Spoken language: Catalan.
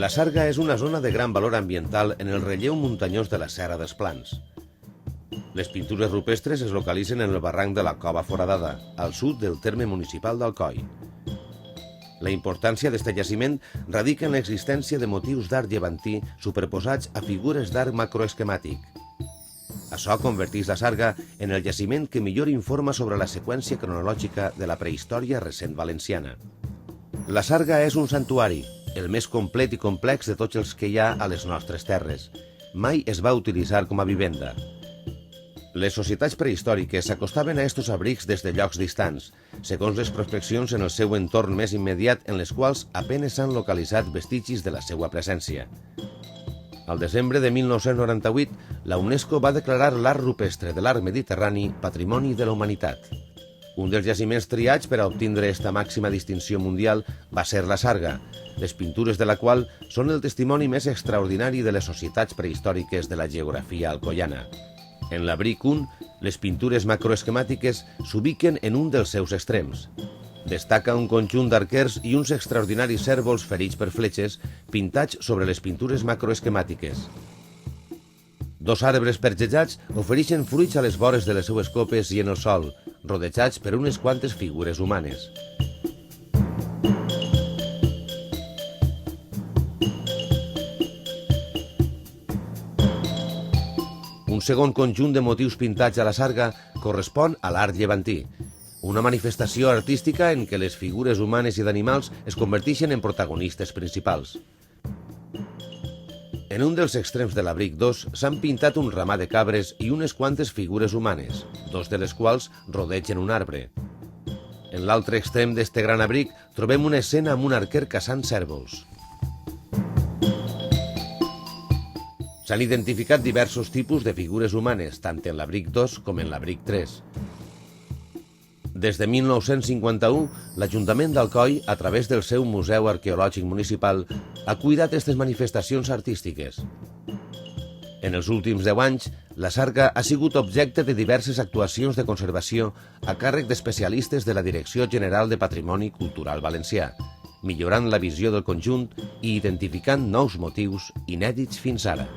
La Sarga és una zona de gran valor ambiental en el relleu muntanyós de la Serra dels Plans. Les pintures rupestres es localitzen en el barranc de la Cova Foradada, al sud del terme municipal d'Alcoi. La importància d'aquest jaciment radica en l'existència de motius d'art llevantí superposats a figures d'art macroesquemàtic. Això converteix la Sarga en el jaciment que millor informa sobre la seqüència cronològica de la prehistòria recent valenciana. La Sarga és un santuari, el més complet i complex de tots els que hi ha a les nostres terres. Mai es va utilitzar com a vivenda. Les societats prehistòriques s'acostaven a estos abrics des de llocs distants, segons les prospeccions en el seu entorn més immediat, en les quals apenes s'han localitzat vestigis de la seva presència. Al desembre de 1998, la UNESCO va declarar l'art rupestre de l'art mediterrani Patrimoni de la Humanitat. Un dels jaciments triats per a obtindre esta màxima distinció mundial va ser la Sarga, les pintures de la qual són el testimoni més extraordinari de les societats prehistòriques de la geografia alcoiana. En l'abric 1, les pintures macroesquemàtiques s'ubiquen en un dels seus extrems. Destaca un conjunt d'arquers i uns extraordinaris cérvols ferits per fletxes pintats sobre les pintures macroesquemàtiques. Dos arbres pergejats ofereixen fruits a les vores de les seues copes i en el sol, rodejats per unes quantes figures humanes. Un segon conjunt de motius pintats a la Sarga correspon a l'art llevantí, una manifestació artística en què les figures humanes i d'animals es converteixen en protagonistes principals. En un dels extrems de l'abric 2 s'han pintat un ramat de cabres i unes quantes figures humanes, dos de les quals rodegen un arbre. En l'altre extrem d'este gran abric trobem una escena amb un arquer caçant cérvols. S'han identificat diversos tipus de figures humanes, tant en l'abric 2 com en l'abric 3. Des de 1951, l'Ajuntament d'Alcoi, a través del seu Museu Arqueològic Municipal, ha cuidat aquestes manifestacions artístiques. En els últims 10 anys, la Sarga ha sigut objecte de diverses actuacions de conservació a càrrec d'especialistes de la Direcció General de Patrimoni Cultural Valencià, millorant la visió del conjunt i identificant nous motius inèdits fins ara.